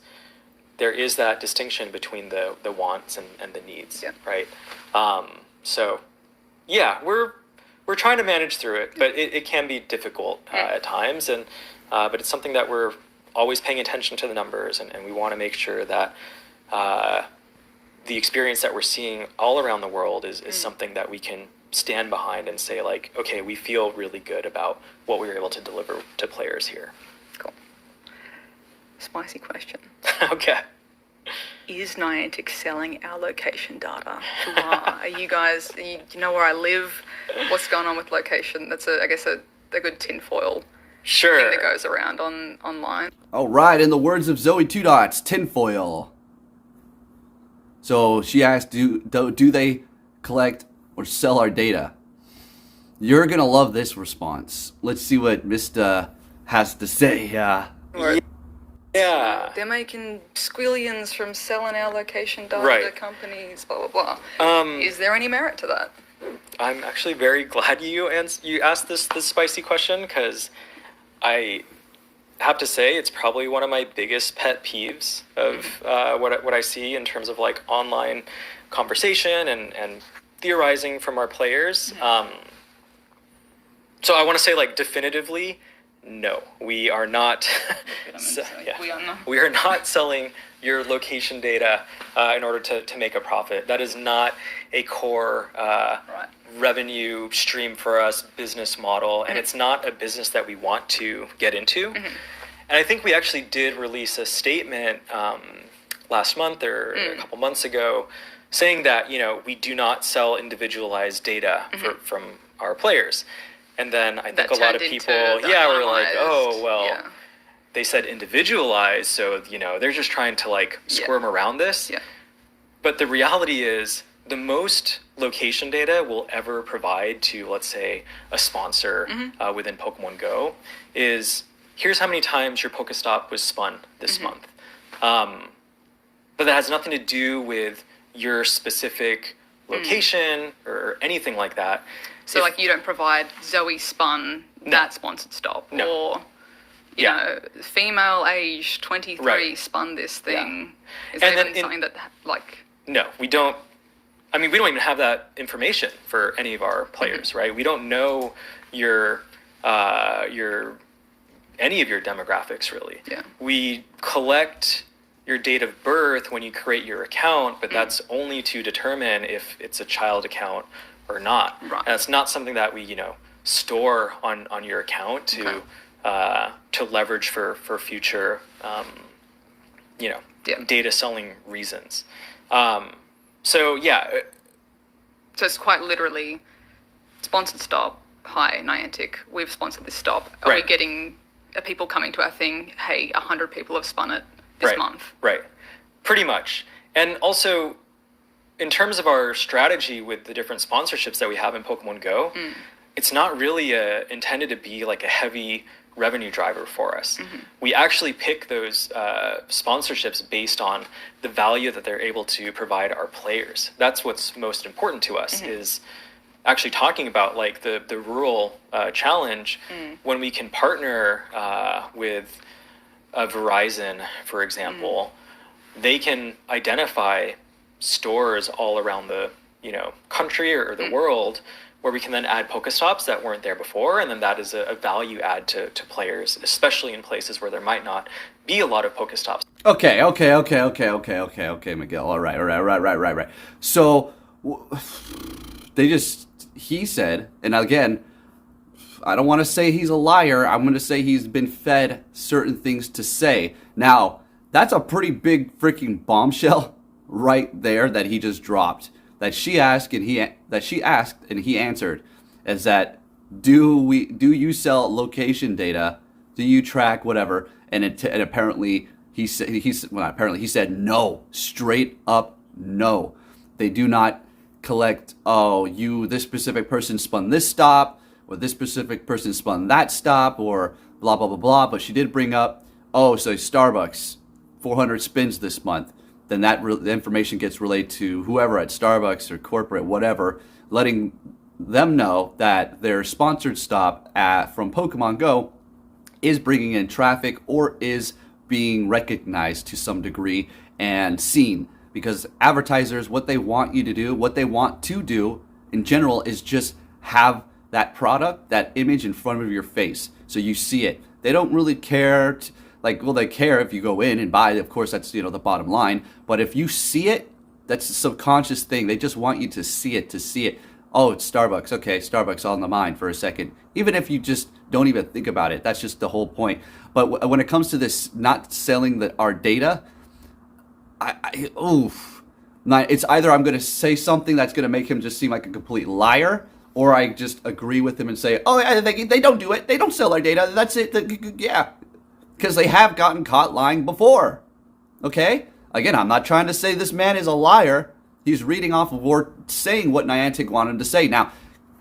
there is that distinction between the wants and the needs, right? So, yeah, we're trying to manage through it, but it can be difficult at times, and but it's something that we're always paying attention to the numbers, and we want to make sure that the experience that we're seeing all around the world is something that we can stand behind and say, like, okay, we feel really good about what we were able to deliver to players here. Cool. Spicy question. Okay. Is Niantic selling our location data? Are you guys, do you know where I live? What's going on with location? That's, I guess, a good tinfoil Sure. thing that goes around online. All right, in the words of ZöeTwoDots, tinfoil. So she asked, do they collect or sell our data? You're going to love this response. Let's see what Mr. has to say. Yeah. They're making squillions from selling our location data to companies, blah, blah, blah. Is there any merit to that? I'm actually very glad you asked this spicy question, because I have to say it's probably one of my biggest pet peeves of what I see in terms of like online conversation and theorizing from our players. So I want to say, like, definitively, no, we are not. We are not selling your location data in order to make a profit. That is not a core revenue stream for us, business model, and it's not a business that we want to get into. And I think we actually did release a statement last month or a couple months ago saying that, we do not sell individualized data from our players. And then I think That a lot of turned people, into the were like, anonymized, oh, well, yeah. they said individualized, so, they're just trying to, like, squirm around this. Yeah. But the reality is, the most location data we'll ever provide to, let's say, a sponsor within Pokemon Go is, here's how many times your Pokestop was spun this month. But that has nothing to do with your specific location or anything like that. So, like, you don't provide Zoe spun that sponsored stop, or you know, female age 23 spun this thing. Is that even something that, like? No, we don't. I mean, we don't even have that information for any of our players, right? We don't know your any of your demographics, really. Yeah. We collect your date of birth when you create your account, but that's only to determine if it's a child account or not. Right. And it's not something that we, store on your account to leverage for future, data selling reasons. So it's quite literally sponsored stop. Hi, Niantic. We've sponsored this stop. Are people coming to our thing? Hey, 100 people have spun it this month. Right. Pretty much. And also, in terms of our strategy with the different sponsorships that we have in Pokemon Go, it's not really intended to be like a heavy revenue driver for us. We actually pick those sponsorships based on the value that they're able to provide our players. That's what's most important to us, is actually talking about like the rural challenge when we can partner with Verizon, for example. They can identify stores all around the country or the world where we can then add Pokestops that weren't there before, and then that is a value add to players, especially in places where there might not be a lot of Pokestops. Okay, Miguel. All right. So he said, and again, I don't want to say he's a liar. I'm going to say he's been fed certain things to say. Now, that's a pretty big freaking bombshell right there that he just dropped. That she asked and he answered, is that do you sell location data? Do you track whatever? And apparently he said no, straight up no. They do not collect. This specific person spun this stop, or this specific person spun that stop, or blah blah blah blah. But she did bring up, so Starbucks, 400 spins this month. Then the information gets relayed to whoever at Starbucks or corporate, whatever, letting them know that their sponsored stop from Pokemon Go is bringing in traffic or is being recognized to some degree and seen. Because advertisers, what they want to do in general is just have that product, that image in front of your face, so you see it. They don't really care. They care if you go in and buy. Of course, that's the bottom line. But if you see it, that's a subconscious thing. They just want you to see it. Oh, it's Starbucks. Okay, Starbucks on the mind for a second. Even if you just don't even think about it, that's just the whole point. But when it comes to this not selling our data, it's either I'm going to say something that's going to make him just seem like a complete liar, or I just agree with him and say, they don't do it. They don't sell our data. That's it. Yeah. Because they have gotten caught lying before. Okay? Again, I'm not trying to say this man is a liar. He's reading off of or saying what Niantic wanted to say. Now,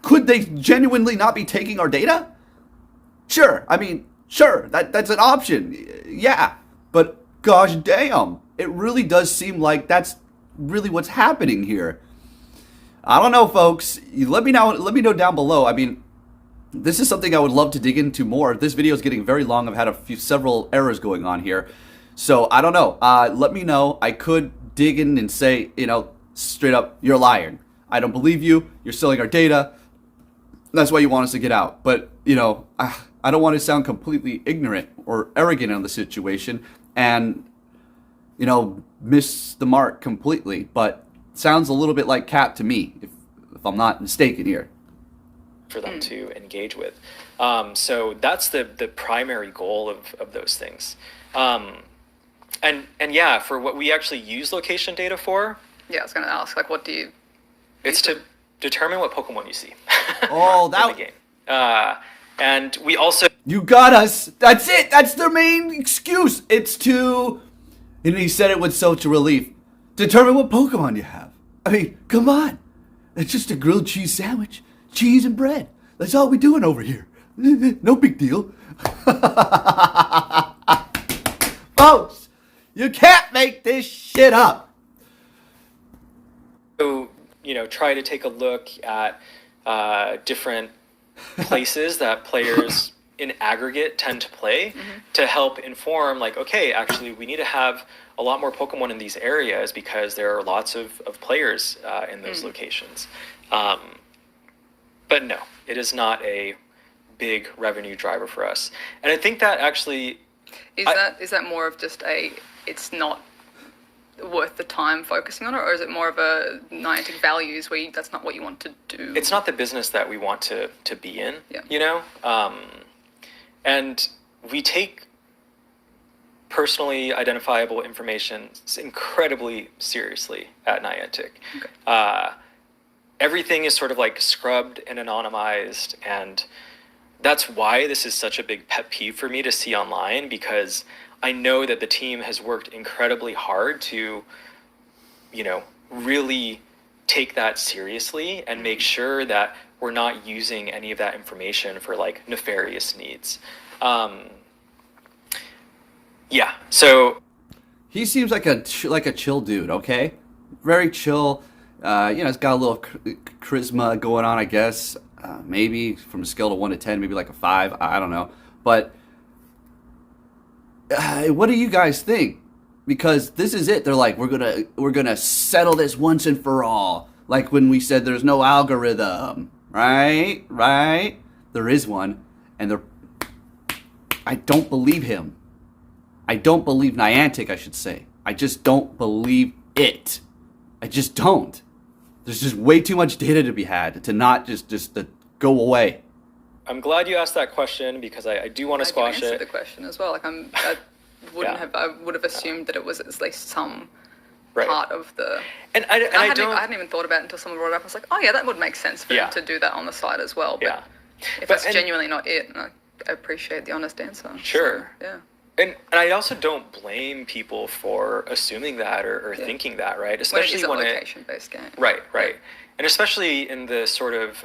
could they genuinely not be taking our data? Sure. Sure. That's an option. Yeah. But gosh damn. It really does seem like that's really what's happening here. I don't know, folks. Let me know down below. This is something I would love to dig into more. This video is getting very long. I've had several errors going on here. So, I don't know. Let me know. I could dig in and say, straight up, you're lying. I don't believe you. You're selling our data. That's why you want us to get out. But, I don't want to sound completely ignorant or arrogant on the situation and, miss the mark completely. But sounds a little bit like Cap to me, if I'm not mistaken here. For them to engage with. So that's the primary goal of those things. And for what we actually use location data for. Yeah, I was going to ask, what do you... It's to determine what Pokemon you see. Oh, in the game. And we also... You got us. That's it. That's their main excuse. It's to... And he said it with such relief. Determine what Pokemon you have. I mean, come on. It's just a grilled cheese sandwich. Cheese and bread. That's all we're doing over here. No big deal. Folks, you can't make this shit up. So, try to take a look at different places that players in aggregate tend to play to help inform, like, okay, actually, we need to have a lot more Pokemon in these areas because there are lots of players in those locations. But no, it is not a big revenue driver for us. And I think that actually... Is that more of just it's not worth the time focusing on it, or is it more of a Niantic values where that's not what you want to do? It's not the business that we want to be in, and we take personally identifiable information incredibly seriously at Niantic. Okay. Everything is sort of like scrubbed and anonymized, and that's why this is such a big pet peeve for me to see online, because I know that the team has worked incredibly hard to, really take that seriously and make sure that we're not using any of that information for like nefarious needs. So he seems like a chill dude. Okay, very chill. He's got a little charisma going on, I guess. Maybe from a scale of 1 to 10, maybe like a 5. I don't know. But what do you guys think? Because this is it. They're like, we're gonna settle this once and for all. Like when we said there's no algorithm, right? There is one, and I don't believe him. I don't believe Niantic, I should say. I just don't believe it. I just don't. There's just way too much data to be had to not just to go away. I'm glad you asked that question because I do want to squash it. I the question as well. Like I would have assumed that it was at least some part of the. And I hadn't even thought about it until someone brought it up. I was like, oh yeah, that would make sense for them to do that on the side as well. But if that's genuinely not it, I appreciate the honest answer. Sure. So, yeah. And I also don't blame people for assuming that or thinking that, right? Especially when it is a location-based game. Right. And especially in the sort of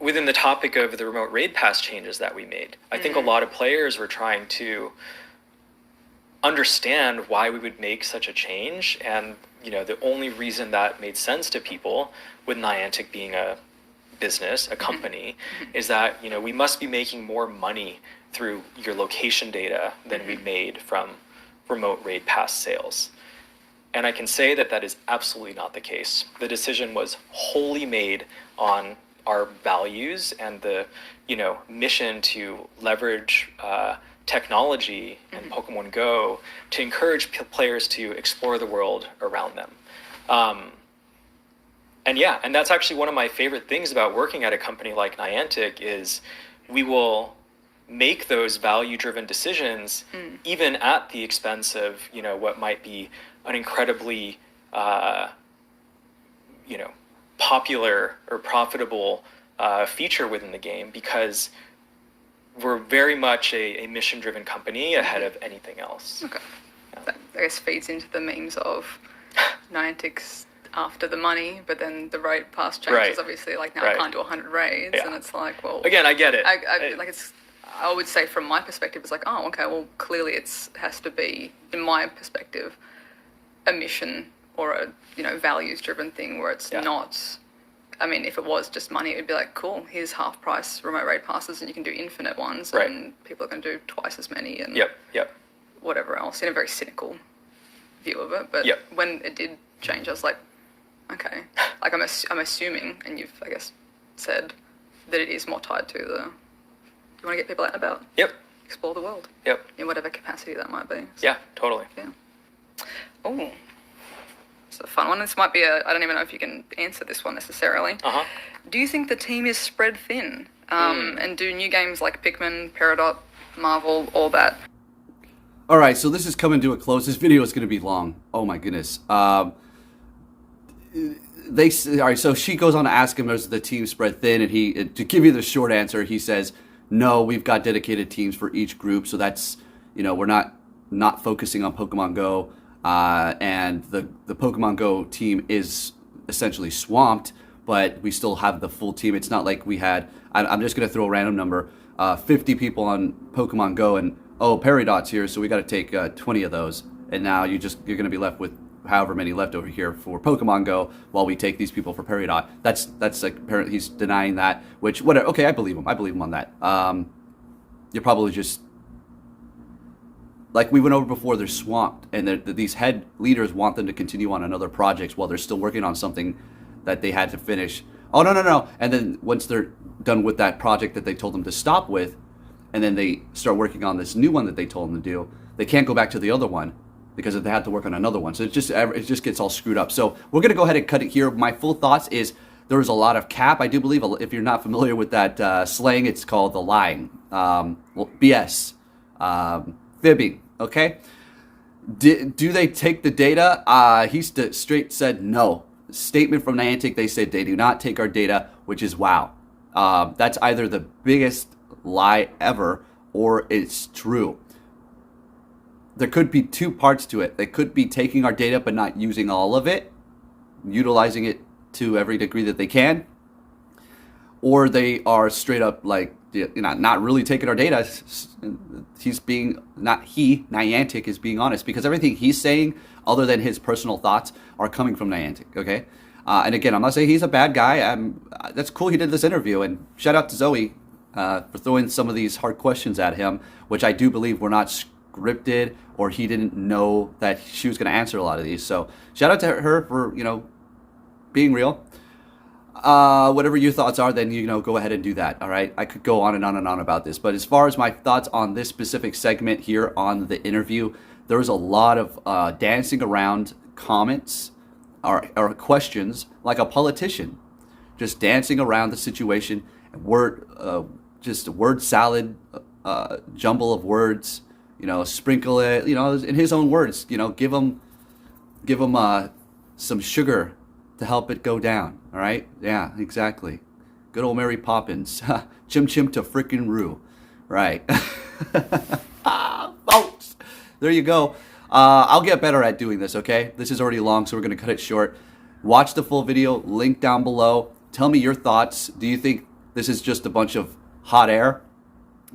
within the topic of the remote raid pass changes that we made. I think a lot of players were trying to understand why we would make such a change, and the only reason that made sense to people, with Niantic being a business, a company, is that we must be making more money through your location data than we made from remote raid pass sales. And I can say that is absolutely not the case. The decision was wholly made on our values and the mission to leverage technology and Pokemon Go to encourage players to explore the world around them. And that's actually one of my favorite things about working at a company like Niantic is we will make those value-driven decisions even at the expense of, what might be an incredibly, popular or profitable feature within the game, because we're very much a mission-driven company ahead of anything else. Okay. That, I guess, feeds into the memes of Niantic's after the money, but then the raid pass changes, obviously, like now I can't do 100 raids, and it's like, well... Again, I get it. I would say from my perspective, it's like, oh, okay, well, clearly has to be, in my perspective, a mission or a, values-driven thing where it's not... I mean, if it was just money, it would be like, cool, here's half-price remote raid passes, and you can do infinite ones, and people are going to do twice as many, and whatever else, in a very cynical view of it. But when it did change, I was like, okay. Like, I'm assuming, and you've, I guess, said that it is more tied to the... You want to get people out and about? Yep. Explore the world? Yep. In whatever capacity that might be. So, yeah, totally. Yeah. Oh, it's a fun one. This might be I don't even know if you can answer this one necessarily. Do you think the team is spread thin? And do new games like Pikmin, Peridot, Marvel, all that? All right, so this is coming to a close. This video is going to be long. Oh my goodness. all right, so she goes on to ask him, is the team spread thin? And to give you the short answer, he says, no, we've got dedicated teams for each group. So that's, we're not focusing on Pokemon Go. And the Pokemon Go team is essentially swamped, but we still have the full team. It's not like we had, I'm just going to throw a random number, 50 people on Pokemon Go, and Peridot's here, so we got to take 20 of those. And now you're going to be left with however many left over here for Pokemon Go while we take these people for Peridot. That's like, he's denying that, which, whatever. Okay, I believe him on that. You're probably just, like we went over before, they're swamped, and these head leaders want them to continue on another projects while they're still working on something that they had to finish. Oh, no. And then once they're done with that project that they told them to stop with, and then they start working on this new one that they told them to do, they can't go back to the other one because they had to work on another one. So it just gets all screwed up. So we're going to go ahead and cut it here. My full thoughts is there was a lot of cap. I do believe, if you're not familiar with that slang, it's called the lying. BS. Fibbing. Okay? Do they take the data? He straight said no. Statement from Niantic, they said they do not take our data, which is wow. That's either the biggest lie ever or it's true. There could be two parts to it. They could be taking our data but not using all of it, utilizing it to every degree that they can, or they are straight up like, not really taking our data. Niantic is being honest, because everything he's saying, other than his personal thoughts, are coming from Niantic, okay? And again, I'm not saying he's a bad guy. That's cool he did this interview, and shout out to Zoe for throwing some of these hard questions at him, which I do believe were not scripted, or he didn't know that she was going to answer a lot of these. So shout out to her for, being real. Whatever your thoughts are, then, go ahead and do that, all right? I could go on and on and on about this, but as far as my thoughts on this specific segment here on the interview, there was a lot of dancing around comments or questions like a politician, just dancing around the situation, just a word salad, jumble of words, sprinkle it, in his own words, give him some sugar to help it go down. All right? Yeah, exactly. Good old Mary Poppins. Chim chim to frickin' Roo. Right. Folks, there you go. I'll get better at doing this, okay? This is already long, so we're going to cut it short. Watch the full video, link down below. Tell me your thoughts. Do you think this is just a bunch of hot air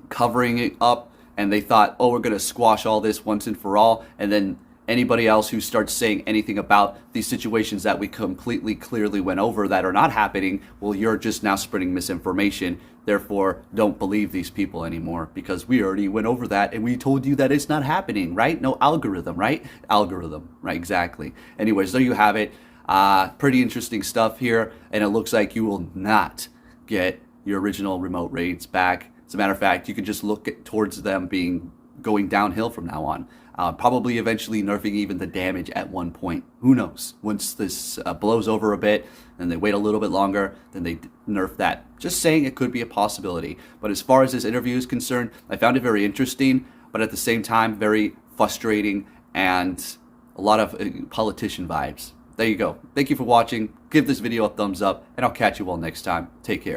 covering it up, and they thought, we're going to squash all this once and for all, and then anybody else who starts saying anything about these situations that we completely clearly went over that are not happening, well, you're just now spreading misinformation. Therefore, don't believe these people anymore, because we already went over that and we told you that it's not happening, right? No algorithm, right? Algorithm, right? Exactly. Anyways, there you have it. Pretty interesting stuff here, and it looks like you will not get your original remote raids back. As a matter of fact, you can just look towards them going downhill from now on. Probably eventually nerfing even the damage at one point. Who knows? Once this blows over a bit, and they wait a little bit longer, then they nerf that. Just saying, it could be a possibility. But as far as this interview is concerned, I found it very interesting, but at the same time, very frustrating, and a lot of politician vibes. There you go. Thank you for watching. Give this video a thumbs up, and I'll catch you all next time. Take care.